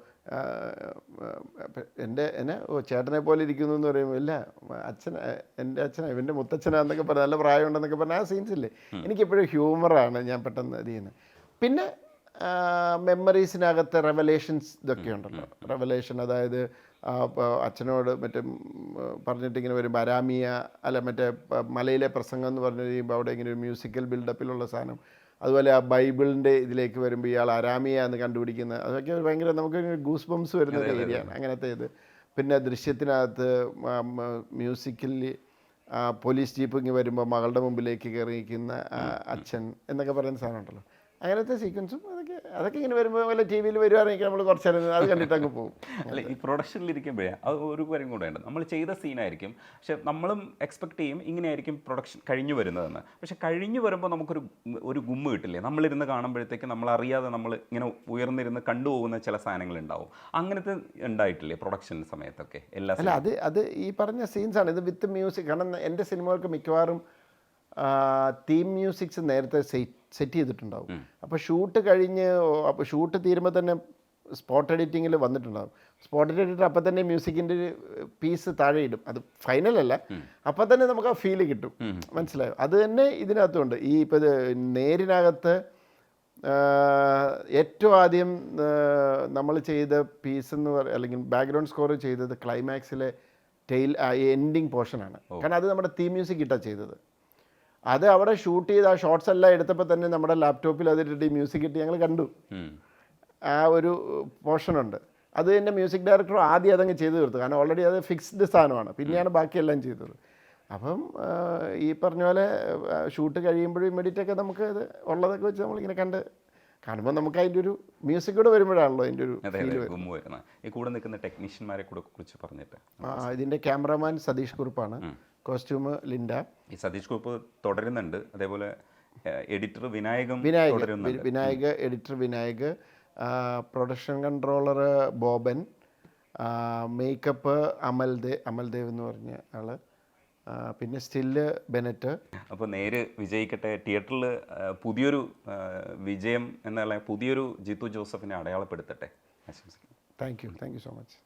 എന്നെ ചേട്ടനെ പോലെ ഇരിക്കുന്നു എന്ന് പറയുമ്പോൾ ഇല്ല അച്ഛൻ എൻ്റെ അച്ഛനാ ഇവൻ്റെ മുത്തച്ഛനാന്നൊക്കെ പറഞ്ഞ് നല്ല പ്രായമുണ്ടെന്നൊക്കെ പറഞ്ഞാൽ ആ സീൻസില്ലേ എനിക്കെപ്പോഴും ഹ്യൂമറാണ് ഞാൻ പെട്ടെന്ന് ഇത് ചെയ്യുന്നത്. പിന്നെ മെമ്മറീസിനകത്ത് റെവലേഷൻസ് ഇതൊക്കെ ഉണ്ടല്ലോ. റെവലേഷൻ അതായത് അച്ഛനോട് മറ്റേ പറഞ്ഞിട്ടിങ്ങനെ വരുമ്പോൾ അരാമിയ അല്ല മറ്റേ മലയിലെ പ്രസംഗം എന്ന് പറഞ്ഞു കഴിയുമ്പോൾ അവിടെ ഇങ്ങനെ ഒരു മ്യൂസിക്കൽ ബിൽഡപ്പിലുള്ള സാധനം. അതുപോലെ ആ ബൈബിളിൻ്റെ ഇതിലേക്ക് വരുമ്പോൾ ഇയാൾ അരാമിയ എന്ന് കണ്ടുപിടിക്കുന്ന അതൊക്കെ ഭയങ്കര നമുക്ക് ഗൂസ് ബംസ് വരുന്ന ഒരു ഏരിയയാണ് അങ്ങനത്തെ ഇത്. പിന്നെ ദൃശ്യത്തിനകത്ത് മ്യൂസിക്കലി പോലീസ് ജീപ്പ് ഇങ്ങനെ വരുമ്പോൾ മകളുടെ മുമ്പിലേക്ക് കയറിയിരിക്കുന്ന അച്ഛൻ എന്നൊക്കെ പറയുന്ന സാധനം ഉണ്ടല്ലോ. അങ്ങനത്തെ സീക്വൻസും അതൊക്കെ ഇങ്ങനെ വരുമ്പോൾ വല്ല ടി വിയിൽ വരുവാണെങ്കിൽ നമ്മൾ കുറച്ച് നേരം അത് കണ്ടിട്ട് അങ്ങ് പോകും. അല്ല ഈ പ്രൊഡക്ഷനിലിരിക്കുമ്പോഴേ അത് ഒരു കാര്യം കൂടെ ഉണ്ട്. നമ്മൾ ചെയ്ത സീനായിരിക്കും, പക്ഷെ നമ്മളും എക്സ്പെക്ട് ചെയ്യും ഇങ്ങനെയായിരിക്കും പ്രൊഡക്ഷൻ കഴിഞ്ഞു വരുന്നതെന്ന്. പക്ഷെ കഴിഞ്ഞു വരുമ്പോൾ നമുക്കൊരു ഗുമ്മ് കിട്ടില്ലേ? നമ്മളിരുന്ന് കാണുമ്പോഴത്തേക്ക് നമ്മളറിയാതെ നമ്മൾ ഇങ്ങനെ ഉയർന്നിരുന്ന് കണ്ടുപോകുന്ന ചില സാധനങ്ങളുണ്ടാവും. അങ്ങനത്തെ ഉണ്ടായിട്ടില്ലേ പ്രൊഡക്ഷൻ സമയത്തൊക്കെ? അല്ല അത് ഈ പറഞ്ഞ സീൻസാണ് ഇത് വിത്ത് മ്യൂസിക്. കാരണം എൻ്റെ സിനിമകൾക്ക് മിക്കവാറും തീം മ്യൂസിക്സ് നേരത്തെ സെറ്റ് ചെയ്തിട്ടുണ്ടാവും. അപ്പോൾ ഷൂട്ട് കഴിഞ്ഞ് അപ്പോൾ ഷൂട്ട് തീരുമ്പോൾ തന്നെ സ്പോട്ട് എഡിറ്റിങ്ങിൽ വന്നിട്ടുണ്ടാകും. സ്പോട്ട് എഡിറ്റർ അപ്പം തന്നെ മ്യൂസിക്കിൻ്റെ ഒരു പീസ് താഴെ ഇടും. അത് ഫൈനലല്ല, അപ്പം തന്നെ നമുക്ക് ആ ഫീല് കിട്ടും. മനസ്സിലായോ? അത് തന്നെ ഇതിനകത്തുണ്ട്. ഈ ഇപ്പോൾ ഇത് നേരിനകത്ത് ഏറ്റവും ആദ്യം നമ്മൾ ചെയ്ത പീസ് എന്ന് അല്ലെങ്കിൽ ബാക്ക്ഗ്രൗണ്ട് സ്കോർ ചെയ്തത് ക്ലൈമാക്സിലെ എൻഡിങ് പോർഷനാണ്. കാരണം അത് നമ്മുടെ തീം മ്യൂസിക് ഇട്ടാണ് ചെയ്തത്. അത് അവിടെ ഷൂട്ട് ചെയ്ത് ആ ഷോർട്സ് എല്ലാം എടുത്തപ്പോൾ തന്നെ നമ്മുടെ ലാപ്ടോപ്പിൽ അതിട്ടിട്ട് മ്യൂസിക് ഇട്ട് ഞങ്ങൾ കണ്ടു. ആ ഒരു പോർഷനുണ്ട്. അത് തന്നെ മ്യൂസിക് ഡയറക്ടർ ആദ്യം അതങ്ങ് ചെയ്ത് തീർത്തു. കാരണം ഓൾറെഡി അത് ഫിക്സ്ഡ് സാധനമാണ്. പിന്നെയാണ് ബാക്കിയെല്ലാം ചെയ്തത്. അപ്പം ഈ പറഞ്ഞ പോലെ ഷൂട്ട് കഴിയുമ്പോഴും ഇമ്മീഡിയറ്റൊക്കെ നമുക്ക് ഇത് ഉള്ളതൊക്കെ വെച്ച് നമ്മളിങ്ങനെ കാണുമ്പോൾ നമുക്ക് അതിൻ്റെ ഒരു മ്യൂസിക് കൂടെ വരുമ്പോഴാണല്ലോ അതിൻ്റെ ഒരു ഈ കൂടെ നിൽക്കുന്ന ടെക്നീഷ്യന്മാരെ കൂടെ കുറിച്ച് പറഞ്ഞിട്ട്. ഇതിൻ്റെ ക്യാമറമാൻ സതീഷ് കുറുപ്പാണ്, കോസ്റ്റ്യൂം ലിൻഡ. ഈ സതീഷ് കുറുപ്പ് തുടരുന്നുണ്ട്. അതേപോലെ editor Vinayak, editor Vinayak, production controller Boban, makeup Amaldev എന്ന് പറഞ്ഞ ആള്, പിന്നെ സ്റ്റില്ല് ബെനറ്റ്. അപ്പോൾ നേര് വിജയിക്കട്ടെ. തിയേറ്ററിൽ പുതിയൊരു വിജയം എന്നുള്ള പുതിയൊരു ജിത്തു ജോസഫിനെ അടയാളപ്പെടുത്തട്ടെ. ആശംസിക്കുന്നു. Thank you so much.